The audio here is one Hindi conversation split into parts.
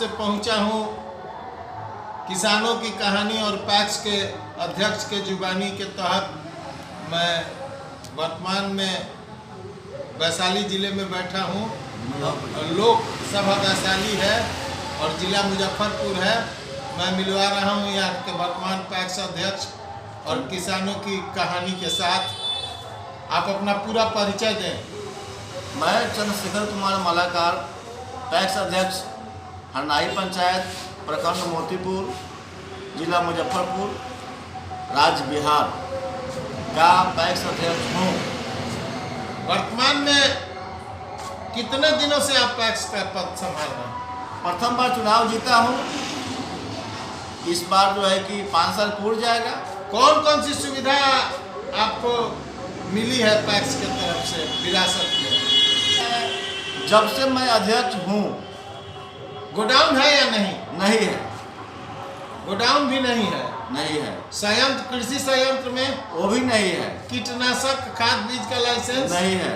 से पहुंचा हूं किसानों की कहानी और पैक्स के अध्यक्ष के जुबानी के तहत मैं वर्तमान में वैशाली ज़िले में बैठा हूं। लोकसभा वैशाली है और ज़िला मुजफ्फरपुर है। मैं मिलवा रहा हूं यहाँ के वर्तमान पैक्स अध्यक्ष और किसानों की कहानी के साथ। आप अपना पूरा परिचय दें। मैं चंद्रशेखर कुमार मालाकार, पैक्स अध्यक्ष हरनाई पंचायत, प्रखंड मोतीपुर, जिला मुजफ्फरपुर, राज्य बिहार का पैक्स अध्यक्ष हूँ। वर्तमान में कितने दिनों से आप पैक्स का पद संभाल रहे हैं? प्रथम बार चुनाव जीता हूँ। इस बार जो है कि 5 साल पूर्ण जाएगा। कौन कौन सी सुविधा आपको मिली है पैक्स के तरफ से विरासत में? जब से मैं अध्यक्ष हूँ। गोडाउन है या नहीं? नहीं है। गोडाउन भी नहीं है? नहीं है। संयंत्र, कृषि संयंत्र में? वो भी नहीं है। कीटनाशक खाद बीज का लाइसेंस? नहीं है।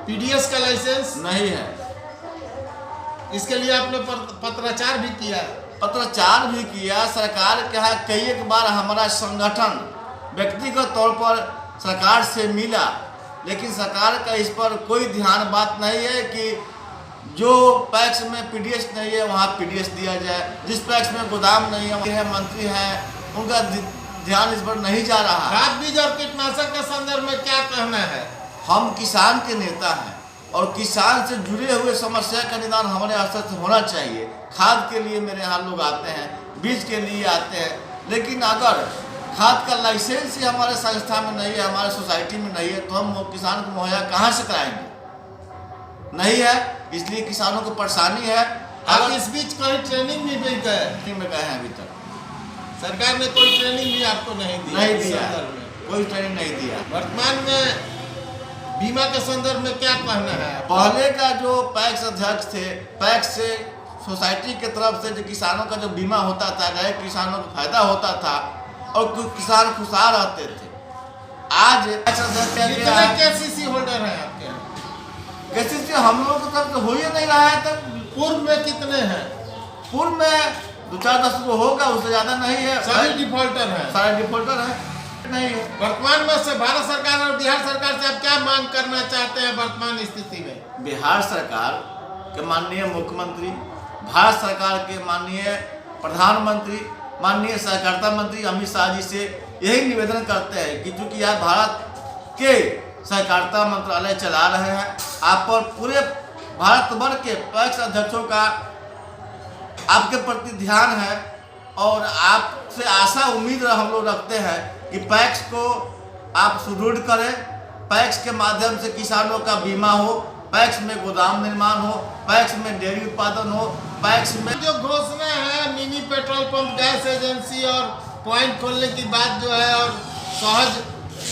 पीडीएस का लाइसेंस? नहीं है। इसके लिए आपने पत्राचार भी किया? पत्राचार भी किया। सरकार के यहाँ कई एक बार हमारा संगठन व्यक्तिगत तौर पर सरकार से मिला, लेकिन सरकार का इस पर कोई ध्यान बात नहीं है कि जो पैक्स में पीडीएस नहीं है वहाँ पीडीएस दिया जाए। जिस पैक्स में गोदाम नहीं है, मंत्री हैं, उनका ध्यान इस पर नहीं जा रहा। खाद बीज और कीटनाशक के संदर्भ में क्या कहना है? हम किसान के नेता हैं और किसान से जुड़े हुए समस्या का निदान हमारे स्तर से होना चाहिए। खाद के लिए मेरे यहाँ लोग आते हैं, बीज के लिए आते हैं, लेकिन अगर खाद का लाइसेंस ही हमारे संस्था में नहीं है, हमारे सोसाइटी में नहीं है, तो हम किसान को मुहैया कहाँ से कराएंगे? नहीं है, इसलिए किसानों को परेशानी है। आप इस बीच कहीं ट्रेनिंग भी गए? में गए हैं अभी तक। सरकार ने कोई ट्रेनिंग भी आपको नहीं दी? नहीं दिया, कोई ट्रेनिंग नहीं दिया। वर्तमान में बीमा के संदर्भ में क्या कहना है? पहले का जो पैक्स अध्यक्ष थे, पैक्स से सोसाइटी के तरफ से जो किसानों का जो बीमा होता था, गए किसानों को फायदा होता था और किसान खुशहाल रहते थे। आज कितने केसीसी होल्डर हैं आपके यहाँ? केसीसी हम लोगों की तरफ हो ही नहीं रहा है। तब पूर्व में कितने हैं? पूर्व में 2-4-10 को होगा, उससे ज्यादा नहीं है। सभी डिफॉल्टर हैं? सारे डिफॉल्टर है नहीं है। वर्तमान में से भारत सरकार और बिहार सरकार से आप क्या मांग करना चाहते हैं वर्तमान स्थिति में? बिहार सरकार के माननीय मुख्यमंत्री, भारत सरकार के माननीय प्रधानमंत्री, माननीय सहकारिता मंत्री अमित शाह जी से यही निवेदन करते हैं कि चूंकि आप भारत के सहकारिता मंत्रालय चला रहे हैं, आप पर पूरे भारत भर के पैक्स अध्यक्षों का आपके प्रति ध्यान है और आपसे आशा उम्मीद हम लोग रखते हैं कि पैक्स को आप सुदृढ़ करें। पैक्स के माध्यम से किसानों का बीमा हो, पैक्स में गोदाम निर्माण हो, पैक्स में डेयरी उत्पादन हो, पैक्स में जो घोषणा है mini petrol pump, gas agency और पॉइंट खोलने की बात जो है और सहज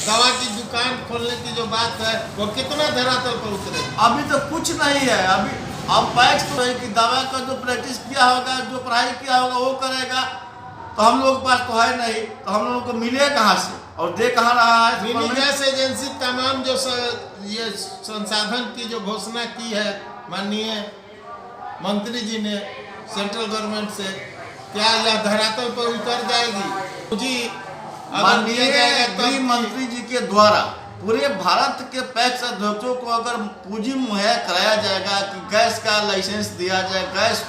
दवा की दुकान खोलने की जो बात है, वो कितना धरातल पर उतरे? अभी तो कुछ नहीं है। अभी अब पैक्स तो है कि दवा का जो प्रैक्टिस किया होगा, जो पढ़ाई किया होगा वो करेगा, तो हम लोग के पास तो है नहीं, तो हम लोगों को मिले कहाँ से और दे कहाँ रहा है? मिनी गैस एजेंसी तमाम जो ये संसाधन की जो घोषणा की है माननीय मंत्री जी ने सेंट्रल गवर्नमेंट से, क्या यह धरातल पर उतर जाएगी? जी, माननीय गृह मंत्री जी के द्वारा पूरे भारत के पैक्स अध्यक्षों को अगर पूंजी मुहैया कराया जाएगा कि गैस का लाइसेंस दिया जाए, गैस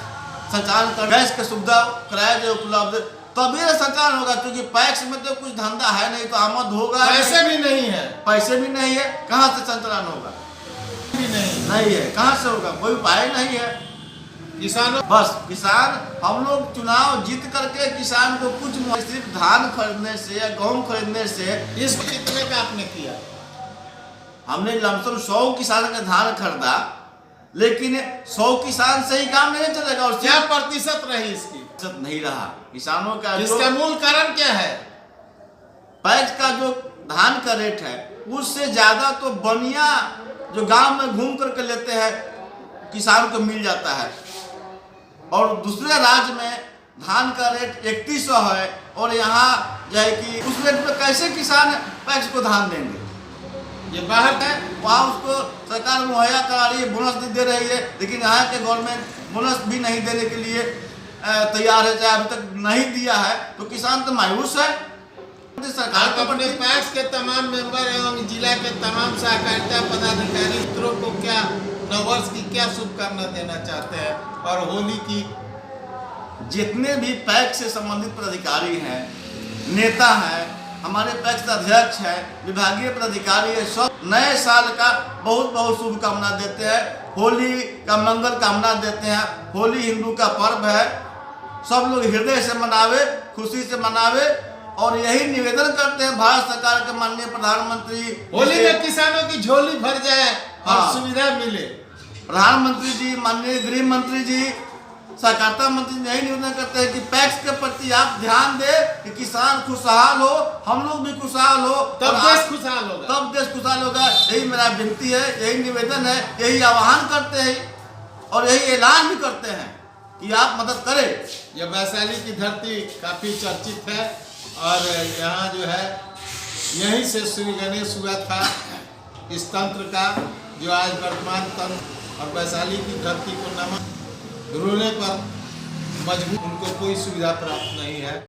संचालन कर, गैस की सुविधा कराया जाए उपलब्ध, तभी संचालन होगा। क्योंकि पैक्स में तो कुछ धंधा है नहीं, तो आमद होगा। पैसे भी नहीं है। पैसे भी नहीं है, कहाँ से संचालन होगा? भी नहीं है, कहाँ से होगा? कोई उपाय नहीं है। किसानों बस किसान, हम लोग चुनाव जीत करके किसान को कुछ सिर्फ धान खरीदने से या गेहूँ खरीदने से। इस कितने का आपने किया? हमने लमसम 100 किसान का धान खरीदा, लेकिन 100 किसान से ही काम नहीं चलेगा। और क्या प्रतिशत रही इसकी? नहीं रहा किसानों का। इसका मूल कारण क्या है? पैक्स का जो धान का रेट है उससे ज्यादा तो बनिया जो गांव में घूम करके लेते हैं किसान को मिल जाता है, और दूसरे राज्य में धान का रेट 3100 है और यहाँ जो है कि उस रेट पे कैसे किसान पैक्स को धान देंगे? ये बाहर है, वहाँ उसको सरकार मुहैया करा रही है, बोनस दे रही है, लेकिन यहाँ के गवर्नमेंट बोनस भी नहीं देने के लिए तैयार है, चाहे अभी तक नहीं दिया है, तो किसान तो मायूस है। सरकार आप अपने पैक्स के तमाम मेंबर एवं जिला के तमाम सहकारिता पदाधिकारी मित्रों को क्या नववर्ष की क्या शुभकामना देना चाहते हैं, और होली की? जितने भी पैक्स से संबंधित पदाधिकारी हैं, नेता हैं, हमारे पैक्स अध्यक्ष हैं, विभागीय पदाधिकारी है, सब नए साल का बहुत बहुत शुभकामना देते हैं, होली का मंगल कामना देते हैं। होली हिंदू का पर्व है, सब लोग हृदय से मनावे, खुशी से मनावे, और यही निवेदन करते हैं भारत सरकार के माननीय प्रधानमंत्री, होली में किसानों की झोली भर जाए और हाँ। सुविधा मिले। प्रधानमंत्री जी, माननीय गृह मंत्री जी, सहकारिता मंत्री जी यही निवेदन करते हैं कि पैक्स के प्रति आप ध्यान दें कि किसान खुशहाल हो, हम लोग भी खुशहाल हो, तब देश खुशहाल होगा। तब देश खुशहाल होगा। यही मेरा विनती है, यही निवेदन है, यही आह्वान करते हैं और यही ऐलान भी करते हैं कि आप मदद करें। यह वैशाली की धरती काफी चर्चित है, और यहाँ जो है यहीं से श्री गणेश हुआ था इस तंत्र का, जो आज वर्तमान तंत्र और वैशाली की धरती को नमन रोने पर मजबूर, उनको कोई सुविधा प्राप्त नहीं है।